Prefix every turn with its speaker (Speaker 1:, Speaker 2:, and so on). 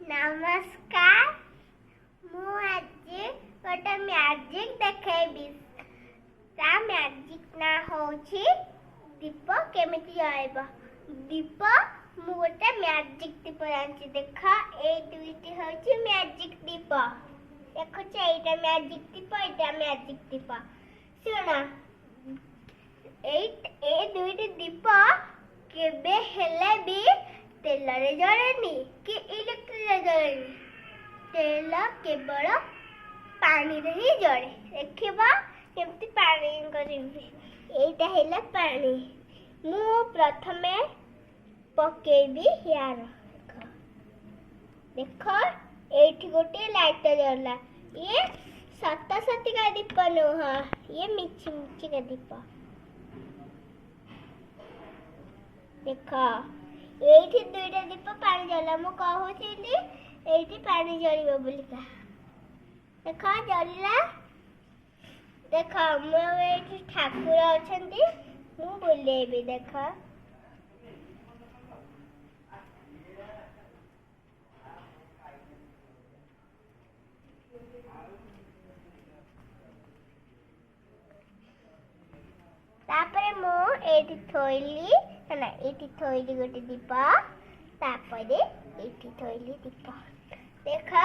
Speaker 1: नमस्कार मु आज गोटे मैजिक देखेबी ता मैजिक ना होची दीप केमिति जलाइब दीप मु गोटे मैजिक दीप जानची देखा ए दुईटी होची मैजिक दीप देखछ एटा मैजिक दीप सुना ए दुईटी दीप केबे हेले भी तेल रे जलेनी कि इलेक्ट्रिक रे जलेनी तेल केवल पानी रे ही जले देखिबा केमती पानी करिबी एटा हेला पानी मु प्रथमे पकेबी यार देखो एठी गोटे लाइट जला ये सत्ता सत्ती का दीप नुह ये मिची मिची का दीप देखो एठी दुईटा दीप पानी जला मु कहूची एठी पानी जलिबो बोलिका देखो जलिला देखो मु एठी ठाकुर अछंती मु बोलेबी देखो तापरे मु एठी थोइली ना एठी थोइली गोटे दीप तापरे एठी थोइली दीप देखा